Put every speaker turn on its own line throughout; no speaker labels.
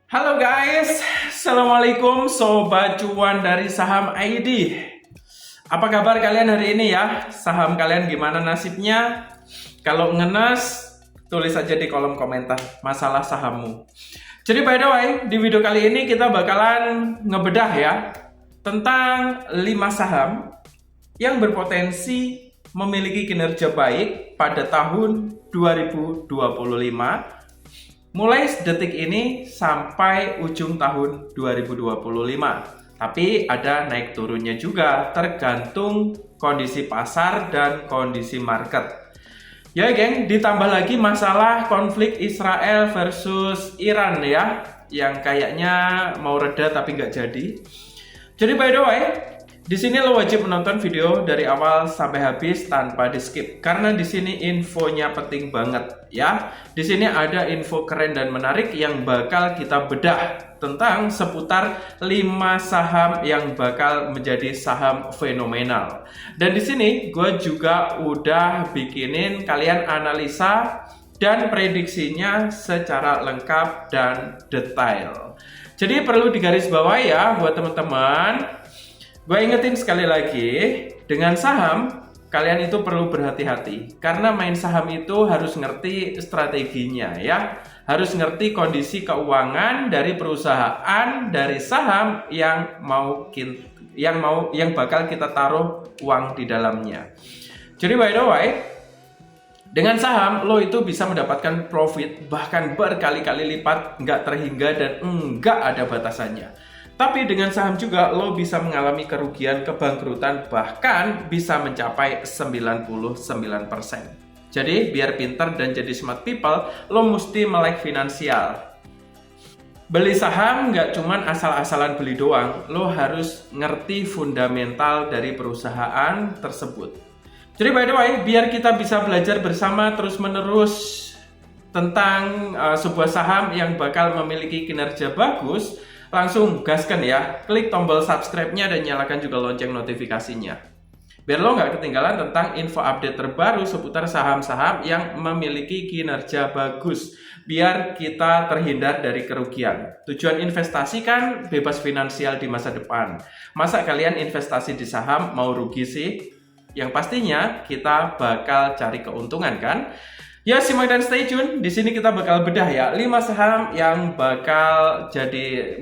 Halo guys, Assalamualaikum Sobat Cuan dari Saham ID. Apa kabar kalian hari ini ya? Saham kalian gimana nasibnya? Kalau ngenes, tulis aja di kolom komentar masalah sahammu. Jadi by the way, di video kali ini kita bakalan ngebedah ya tentang 5 saham yang berpotensi memiliki kinerja baik pada tahun 2025 mulai detik ini sampai ujung tahun 2025. Tapi ada naik turunnya juga, tergantung kondisi pasar dan kondisi market. Ya geng, ditambah lagi masalah konflik Israel versus Iran ya, yang kayaknya mau reda tapi nggak jadi. Jadi by the way, di sini lo wajib menonton video dari awal sampai habis tanpa di skip, karena di sini infonya penting banget ya. Di sini ada info keren dan menarik yang bakal kita bedah tentang seputar 5 saham yang bakal menjadi saham fenomenal. Dan di sini gue juga udah bikinin kalian analisa dan prediksinya secara lengkap dan detail. Jadi perlu digarisbawahi ya buat teman-teman. Gue ingetin sekali lagi, dengan saham, kalian itu perlu berhati-hati. Karena main saham itu harus ngerti strateginya ya. Harus ngerti kondisi keuangan dari perusahaan, dari saham yang bakal kita taruh uang di dalamnya. Jadi by the way, dengan saham, lo itu bisa mendapatkan profit bahkan berkali-kali lipat, nggak terhingga dan nggak ada batasannya. Tapi dengan saham juga lo bisa mengalami kerugian, kebangkrutan, bahkan bisa mencapai 99%. Jadi biar pintar dan jadi smart people, lo mesti melek finansial. Beli saham nggak cuman asal-asalan beli doang, lo harus ngerti fundamental dari perusahaan tersebut. Jadi by the way, biar kita bisa belajar bersama terus-menerus tentang sebuah saham yang bakal memiliki kinerja bagus, langsung gaskan ya, klik tombol subscribe-nya dan nyalakan juga lonceng notifikasinya. Biar lo nggak ketinggalan tentang info update terbaru seputar saham-saham yang memiliki kinerja bagus. Biar kita terhindar dari kerugian. Tujuan investasi kan bebas finansial di masa depan. Masa kalian investasi di saham mau rugi sih? Yang pastinya kita bakal cari keuntungan kan? Ya, simak dan stay tune. Di sini kita bakal bedah ya 5 saham yang bakal jadi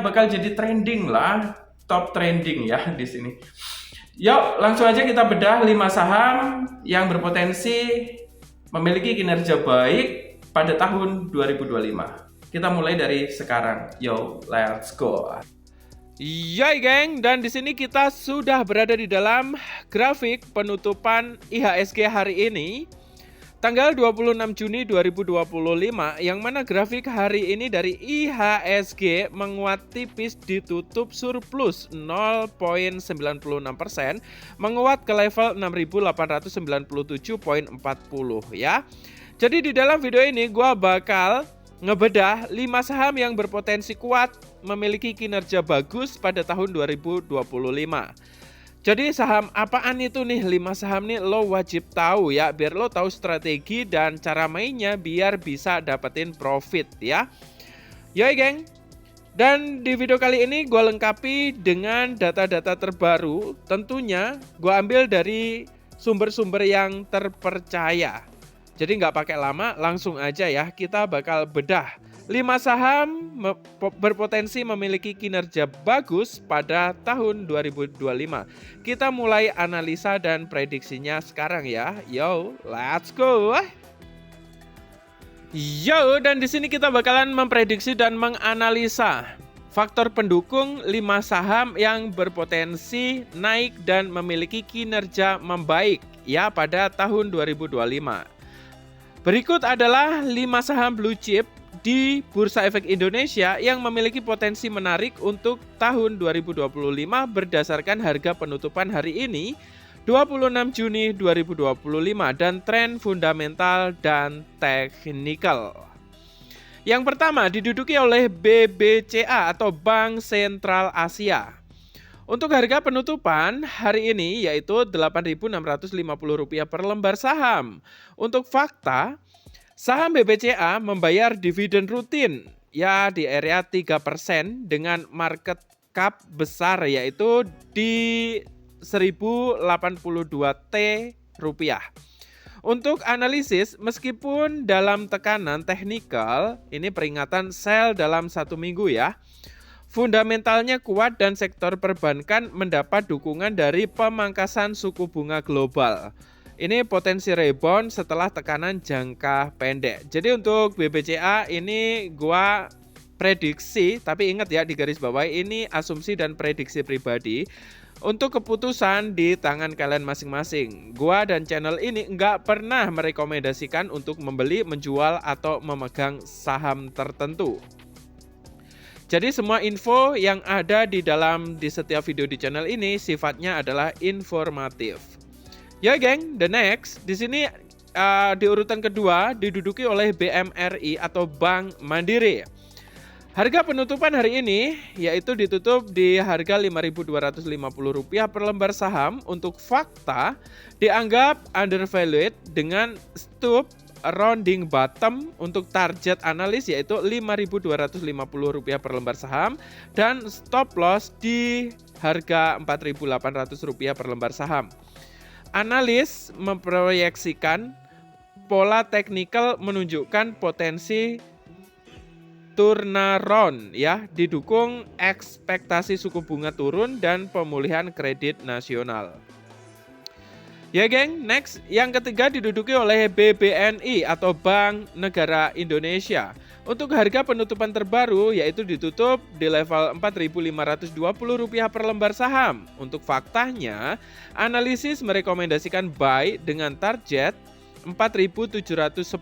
bakal jadi trending lah, top trending ya di sini. Yuk, langsung aja kita bedah 5 saham yang berpotensi memiliki kinerja baik pada tahun 2025. Kita mulai dari sekarang. Yo, let's go.
Yoi geng, dan di sini kita sudah berada di dalam grafik penutupan IHSG hari ini. Tanggal 26 Juni 2025, yang mana grafik hari ini dari IHSG menguat tipis ditutup surplus 0,96%, menguat ke level 6.897,40 ya. Jadi di dalam video ini gue bakal ngebedah 5 saham yang berpotensi kuat memiliki kinerja bagus pada tahun 2025. Jadi saham apaan itu nih? 5 saham nih lo wajib tahu ya, biar lo tahu strategi dan cara mainnya biar bisa dapetin profit ya. Yoi geng. Dan di video kali ini gue lengkapi dengan data-data terbaru. Tentunya gue ambil dari sumber-sumber yang terpercaya. Jadi nggak pakai lama, langsung aja ya kita bakal bedah 5 saham berpotensi memiliki kinerja bagus pada tahun 2025. Kita mulai analisa dan prediksinya sekarang ya. Yo, let's go. Yo, dan di sini kita bakalan memprediksi dan menganalisa faktor pendukung 5 saham yang berpotensi naik dan memiliki kinerja membaik ya pada tahun 2025. Berikut adalah 5 saham blue chip di Bursa Efek Indonesia yang memiliki potensi menarik untuk tahun 2025 berdasarkan harga penutupan hari ini 26 Juni 2025 dan tren fundamental dan teknikal. Yang pertama diduduki oleh BBCA atau Bank Sentral Asia. Untuk harga penutupan hari ini yaitu Rp8.650 per lembar saham. Untuk fakta, saham BBCA membayar dividen rutin ya di area 3% dengan market cap besar yaitu di 1082 T rupiah. Untuk analisis, meskipun dalam tekanan teknikal, ini peringatan sell dalam 1 minggu ya. Fundamentalnya kuat dan sektor perbankan mendapat dukungan dari pemangkasan suku bunga global. Ini potensi rebound setelah tekanan jangka pendek. Jadi untuk BBCA ini gua prediksi, tapi ingat ya di garis bawah ini asumsi dan prediksi pribadi. Untuk keputusan di tangan kalian masing-masing. Gua dan channel ini nggak pernah merekomendasikan untuk membeli, menjual, atau memegang saham tertentu. Jadi semua info yang ada di setiap video di channel ini sifatnya adalah informatif. Ya geng, the next di sini di urutan kedua diduduki oleh BMRI atau Bank Mandiri. Harga penutupan hari ini yaitu ditutup di harga Rp5.250 per lembar saham. Untuk fakta dianggap undervalued dengan stop rounding bottom. Untuk target analis yaitu Rp5.250 per lembar saham dan stop loss di harga Rp4.800 per lembar saham. Analis memproyeksikan pola teknikal menunjukkan potensi turnaround ya, didukung ekspektasi suku bunga turun dan pemulihan kredit nasional. Ya geng, next yang ketiga diduduki oleh BBNI atau Bank Negara Indonesia. Untuk harga penutupan terbaru yaitu ditutup di level Rp4.520 per lembar saham. Untuk faktanya, analisis merekomendasikan buy dengan target Rp4.710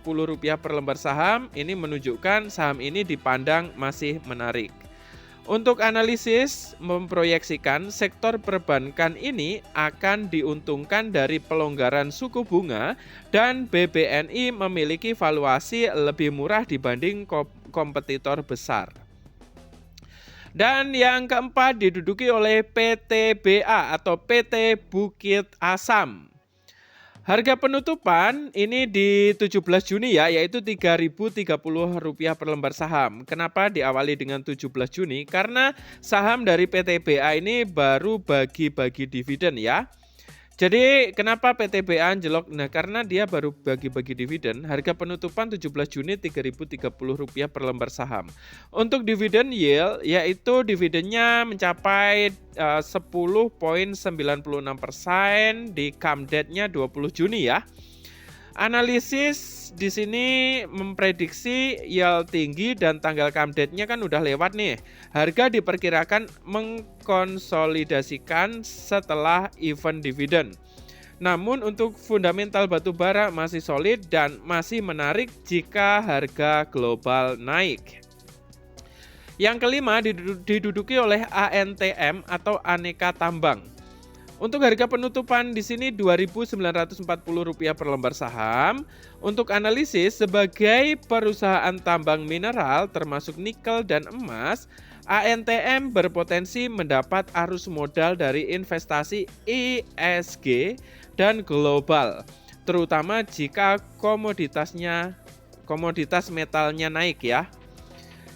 per lembar saham. Ini menunjukkan saham ini dipandang masih menarik. Untuk analisis memproyeksikan sektor perbankan ini akan diuntungkan dari pelonggaran suku bunga dan BBNI memiliki valuasi lebih murah dibanding kompetitor besar. Dan yang keempat diduduki oleh PTBA atau PT Bukit Asam. Harga penutupan ini di 17 Juni ya, yaitu Rp3.030 per lembar saham. Kenapa diawali dengan 17 Juni? Karena saham dari PTBA ini baru bagi-bagi dividen ya. Jadi kenapa PTBA anjlok? Nah karena dia baru bagi-bagi dividen. Harga penutupan 17 Juni Rp3.030 per lembar saham. Untuk dividen yield yaitu dividennya mencapai 10,96% di come date-nya 20 Juni ya. Analisis di sini memprediksi yield tinggi dan tanggal come date-nya kan udah lewat nih. Harga diperkirakan mengkonsolidasikan setelah event dividen. Namun untuk fundamental batubara masih solid dan masih menarik jika harga global naik. Yang kelima diduduki oleh ANTM atau Aneka Tambang. Untuk harga penutupan di sini Rp2.940 per lembar saham. Untuk analisis sebagai perusahaan tambang mineral termasuk nikel dan emas, ANTM berpotensi mendapat arus modal dari investasi ESG dan global, terutama jika komoditas metalnya naik ya.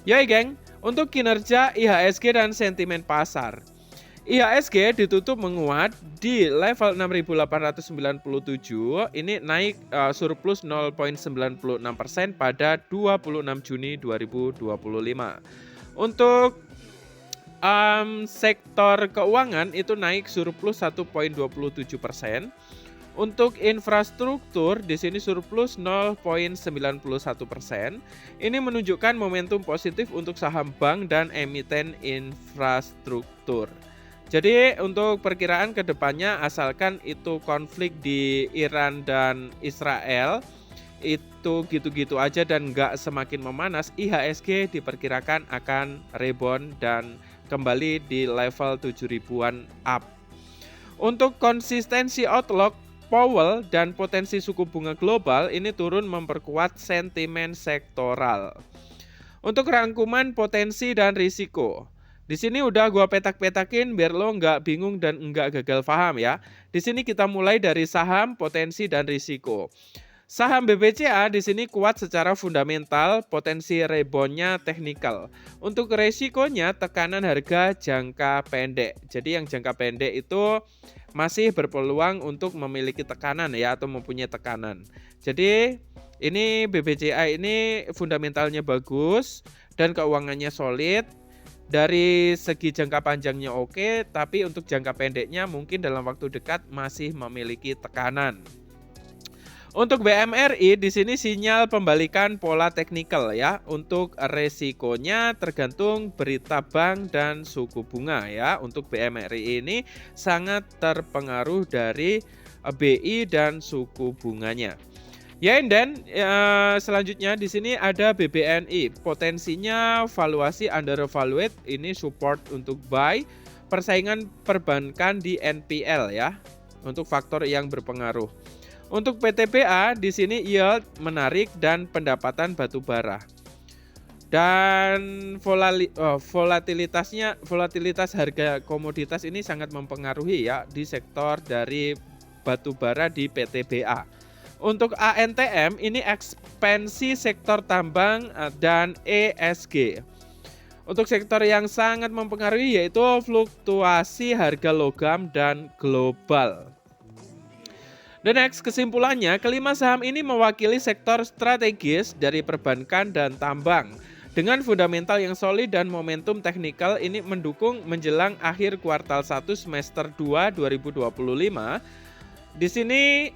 Yoi geng, untuk kinerja IHSG dan sentimen pasar. IHSG ditutup menguat di level 6.897, ini naik surplus 0,96% pada 26 Juni 2025. Untuk sektor keuangan itu naik surplus 1,27%. Untuk infrastruktur di sini surplus 0,91%. Ini menunjukkan momentum positif untuk saham bank dan emiten infrastruktur. Jadi untuk perkiraan kedepannya asalkan itu konflik di Iran dan Israel itu gitu-gitu aja dan nggak semakin memanas, IHSG diperkirakan akan rebound dan kembali di level 7.000-an up. Untuk konsistensi outlook, Powell dan potensi suku bunga global ini turun memperkuat sentimen sektoral. Untuk rangkuman potensi dan risiko. Di sini udah gua petak-petakin biar lo nggak bingung dan nggak gagal paham ya. Di sini kita mulai dari saham, potensi, dan risiko. Saham BBCA di sini kuat secara fundamental, potensi reboundnya teknikal. Untuk resikonya tekanan harga jangka pendek. Jadi yang jangka pendek itu masih berpeluang untuk memiliki tekanan ya, atau mempunyai tekanan. Jadi ini BBCA ini fundamentalnya bagus dan keuangannya solid. Dari segi jangka panjangnya oke, tapi untuk jangka pendeknya mungkin dalam waktu dekat masih memiliki tekanan. Untuk BMRI di sini sinyal pembalikan pola teknikal ya. Untuk resikonya tergantung berita bank dan suku bunga ya. Untuk BMRI ini sangat terpengaruh dari BI dan suku bunganya. Ya, dan selanjutnya di sini ada BBNI. Potensinya valuasi undervalued, ini support untuk buy. Persaingan perbankan di NPL ya. Untuk faktor yang berpengaruh. Untuk PTBA di sini yield menarik dan pendapatan batubara. Dan volatilitas harga komoditas ini sangat mempengaruhi ya di sektor dari batubara di PTBA. Untuk ANTM ini ekspansi sektor tambang dan ESG. Untuk sektor yang sangat mempengaruhi yaitu fluktuasi harga logam dan global. The next, kesimpulannya, kelima saham ini mewakili sektor strategis dari perbankan dan tambang. Dengan fundamental yang solid dan momentum teknikal ini mendukung menjelang akhir kuartal 1 semester 2 2025. Di sini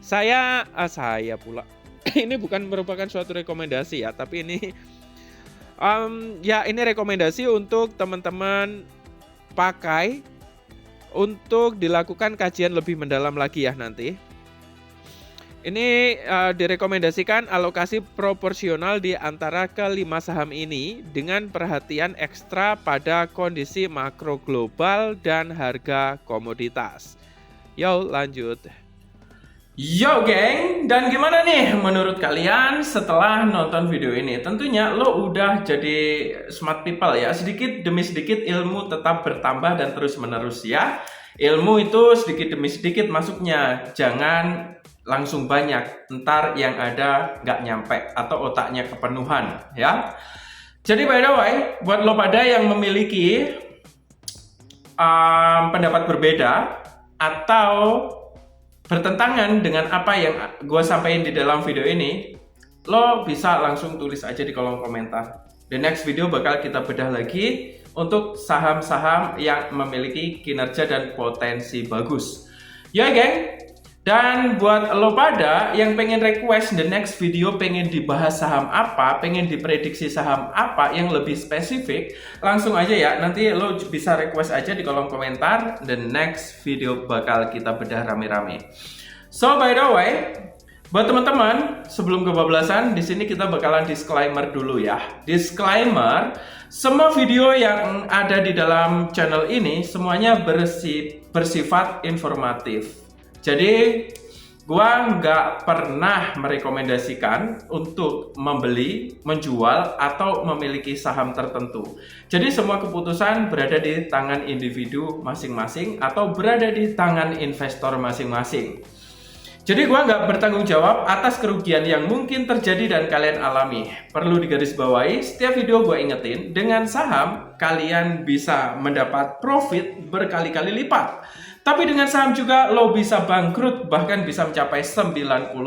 saya pula. Ini bukan merupakan suatu rekomendasi ya, tapi ini ini rekomendasi untuk teman-teman pakai untuk dilakukan kajian lebih mendalam lagi ya nanti. Ini direkomendasikan alokasi proporsional di antara kelima saham ini dengan perhatian ekstra pada kondisi makro global dan harga komoditas. Yo, lanjut.
Yo geng, dan gimana nih menurut kalian setelah nonton video ini? Tentunya lo udah jadi smart people ya. Sedikit demi sedikit ilmu tetap bertambah dan terus menerus ya. Ilmu itu sedikit demi sedikit masuknya, jangan langsung banyak. Ntar yang ada nggak nyampe atau otaknya kepenuhan ya. Jadi by the way, buat lo pada yang memiliki pendapat berbeda atau bertentangan dengan apa yang gue sampaikan di dalam video ini, lo bisa langsung tulis aja di kolom komentar. The next video bakal kita bedah lagi untuk saham-saham yang memiliki kinerja dan potensi bagus. Ya geng, dan buat lo pada yang pengen request the next video, pengen dibahas saham apa, pengen diprediksi saham apa yang lebih spesifik, langsung aja ya, nanti lo bisa request aja di kolom komentar. The next video bakal kita bedah rame-rame. So by the way, buat teman-teman, sebelum kebablasan, di sini kita bakalan disclaimer dulu ya. Disclaimer, semua video yang ada di dalam channel ini semuanya bersifat informatif. Jadi, gua nggak pernah merekomendasikan untuk membeli, menjual, atau memiliki saham tertentu. Jadi, semua keputusan berada di tangan individu masing-masing atau berada di tangan investor masing-masing. Jadi gua nggak bertanggung jawab atas kerugian yang mungkin terjadi dan kalian alami. Perlu digarisbawahi, setiap video gua ingetin, dengan saham kalian bisa mendapat profit berkali-kali lipat. Tapi dengan saham juga lo bisa bangkrut, bahkan bisa mencapai 99%.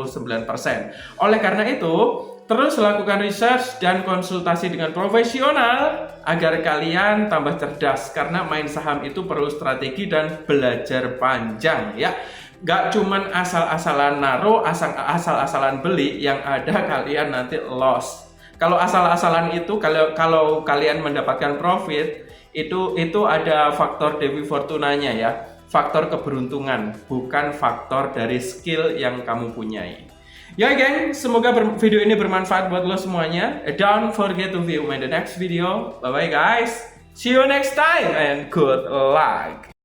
Oleh karena itu, terus lakukan research dan konsultasi dengan profesional agar kalian tambah cerdas. Karena main saham itu perlu strategi dan belajar panjang ya. Gak cuman asal-asalan naruh, asal-asalan beli, yang ada kalian nanti loss. Kalau asal-asalan itu, kalau kalian mendapatkan profit, itu ada faktor Dewi Fortunanya ya. Faktor keberuntungan, bukan faktor dari skill yang kamu punyai. Ya geng, semoga video ini bermanfaat buat lo semuanya. Don't forget to view my the next video. Bye bye guys. See you next time and good luck.